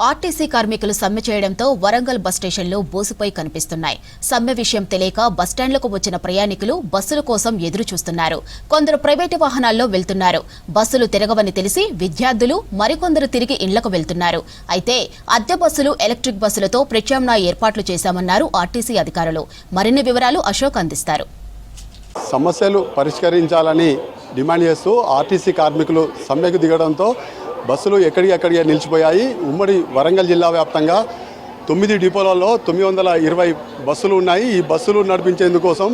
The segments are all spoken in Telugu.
ఆర్టీసీ కార్మికులు సమ్మె చేయడంతో వరంగల్ బస్ స్టేషన్లో బోసిపై కనిపిస్తున్నాయి. సమ్మె విషయం తెలియక బస్టాండ్లకు వచ్చిన ప్రయాణికులు బస్సుల కోసం ఎదురు చూస్తున్నారు. కొందరు ప్రైవేటు వాహనాల్లో వెళ్తున్నారు. బస్సులు తిరగవని తెలిసి విద్యార్థులు మరికొందరు తిరిగి ఇళ్లకు వెళ్తున్నారు. అయితే అద్దె బస్సులు, ఎలక్ట్రిక్ బస్సులతో ప్రత్యామ్నాయ ఏర్పాట్లు చేశామన్నారు ఆర్టీసీ అధికారులు. మరిన్ని వివరాలు అశోక్ అందిస్తారు. సమస్యలు పరిష్కరించాలని డిమాండ్ చేస్తూ ఆర్టీసీ కార్మికులు సమ్మెకు దిగడంతో బస్సులు ఎక్కడికక్కడిగా నిలిచిపోయాయి. ఉమ్మడి వరంగల్ జిల్లా వ్యాప్తంగా 9 డిపోలలో 920 బస్సులు ఉన్నాయి. ఈ బస్సులు నడిపించేందుకోసం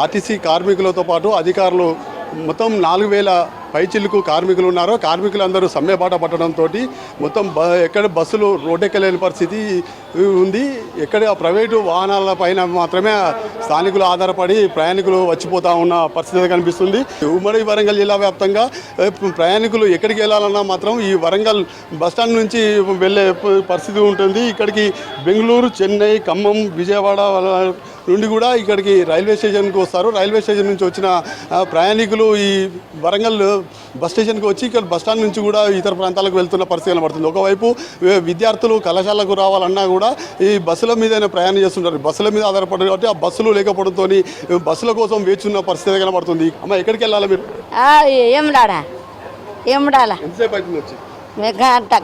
ఆర్టీసీ కార్మికులతో పాటు అధికారులు మొత్తం 4000 పైచిల్లుకు కార్మికులు ఉన్నారు. కార్మికులందరూ సమ్మె బాట పట్టడంతో మొత్తం ఎక్కడ బస్సులు రోడ్డెక్కలేని పరిస్థితి ఉంది. ఎక్కడ ప్రైవేటు వాహనాల పైన మాత్రమే స్థానికులు ఆధారపడి ప్రయాణికులు వచ్చిపోతూ ఉన్న పరిస్థితి కనిపిస్తుంది. ఉమ్మడి వరంగల్ జిల్లా వ్యాప్తంగా ప్రయాణికులు ఎక్కడికి వెళ్ళాలన్నా మాత్రం ఈ వరంగల్ బస్టాండ్ నుంచి వెళ్ళే పరిస్థితి ఉంటుంది. ఇక్కడికి బెంగళూరు, చెన్నై, ఖమ్మం, విజయవాడ నుండి కూడా ఇక్కడికి రైల్వే స్టేషన్కి వస్తారు. రైల్వే స్టేషన్ నుంచి వచ్చిన ప్రయాణికులు ఈ వరంగల్ బస్ స్టేషన్కి వచ్చి ఇక్కడ బస్టాండ్ నుంచి కూడా ఇతర ప్రాంతాలకు వెళ్తున్న పరిస్థితి కనబడుతుంది. ఒకవైపు విద్యార్థులు కళాశాలకు రావాలన్నా కూడా ఈ బస్సుల మీదనే ప్రయాణం చేస్తుంటారు. బస్సుల మీద ఆధారపడారు కాబట్టి ఆ బస్సులు లేకపోవడంతో బస్సుల కోసం వేచున్న పరిస్థితి కనబడుతుంది. అమ్మ ఎక్కడికి వెళ్ళాలి మీరు? ఎంతసేపు అవుతుంది వచ్చి?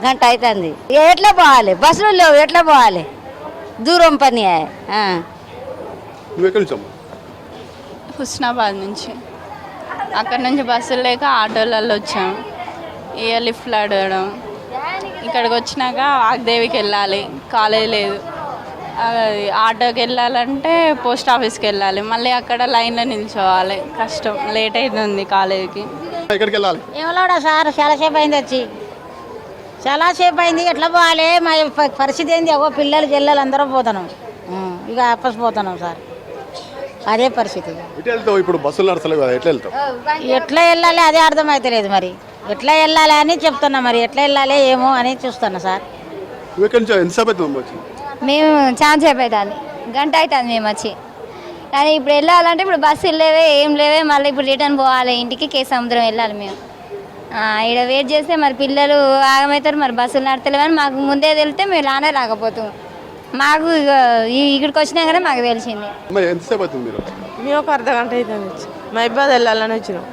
గంట అవుతుంది. ఎట్లా పోవాలి? బస్సులు లేవు, ఎట్లా పోవాలి? దూరం పని. నువ్వు ఎక్కడి నుంచి అమ్మా? హుస్నాబాద్ నుంచి. అక్కడ నుంచి బస్సులు లేక ఆటోలలో వచ్చాము. ఇక లిఫ్ట్లు అడగడం. ఇక్కడికి వచ్చినాక వాగ్దేవికి వెళ్ళాలి, కాలేజ్ లేదు. ఆటోకి వెళ్ళాలంటే పోస్ట్ ఆఫీస్కి వెళ్ళాలి, మళ్ళీ అక్కడ లైన్లో నిల్చోవాలి. కష్టం, లేట్ అవుతుంది కాలేజీకి. ఎక్కడికి వెళ్ళాలి? ఏమోడా సార్, చాలాసేపు అయింది వచ్చి, చాలాసేపు అయింది. ఎట్లా పోవాలి? మా పరిస్థితి ఏంది? ఒక పిల్లలు జిల్లలు అందరూ పోతున్నాం, ఇక ఆపస్ పోతున్నాం సార్. అదే పరిస్థితి. ఇప్పుడు బస్సులు నడచలేవు కదా, ఎట్లా వెళ్తావు? ఎట్లా వెళ్ళాలి అదే అర్థమవుతలేదు. మరి ఎట్లా వెళ్ళాలి అని చెప్తున్నా, మరి ఎట్లా వెళ్ళాలి ఏమో అని చూస్తున్నా సార్. ఎంతసేపు అవుతుంది? మేము చాలా సేపు అవుతుంది, గంట అవుతుంది మేము వచ్చి. కానీ ఇప్పుడు వెళ్ళాలంటే ఇప్పుడు బస్సులు లేవే, ఏం లేవే. మళ్ళీ ఇప్పుడు రిటర్న్ పోవాలి ఇంటికి, కేసు సముద్రం వెళ్ళాలి మేము. ఇక్కడ వెయిట్ చేస్తే మరి పిల్లలు ఆగమవుతారు, మరి బస్సులు నడతలేవు అని మాకు ముందే తెలితే మేము రానే రాకపోతాం. మాకు ఇక్కడికి వచ్చినాకనే మాకు తెలిసింది. ఎంతసేపు అవుతుంది? మేము ఒక అర్ధగంట అవుతుంది వచ్చి. మా ఇబ్బంది వెళ్ళాలని వచ్చినాం.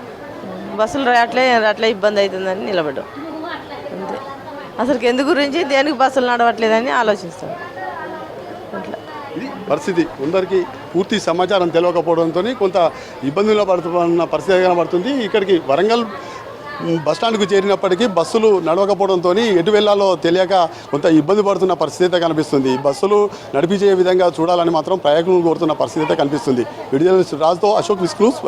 బస్సులు అట్లే ఇబ్బంది అవుతుందని నిలబడ్డాం అంతే. అసలు ఎందు గురించి దేనికి బస్సులు నడవట్లేదని ఆలోచిస్తాం. అట్లా ఇది పరిస్థితి. కొందరికి పూర్తి సమాచారం తెలియకపోవడంతో కొంత ఇబ్బందుల్లో పడుతున్న పరిస్థితి కనబడుతుంది. ఇక్కడికి వరంగల్ బస్టాండ్కు చేరినప్పటికీ బస్సులు నడవకపోవడంతో ఎటు వెళ్లాలో తెలియక కొంత ఇబ్బంది పడుతున్న పరిస్థితి కనిపిస్తుంది. బస్సులు నడిపించే విధంగా చూడాలని మాత్రం ప్రయాణికులు కోరుతున్న పరిస్థితి కనిపిస్తుంది. విడుదల రాజుతో అశోక్ విస్క్లూస్.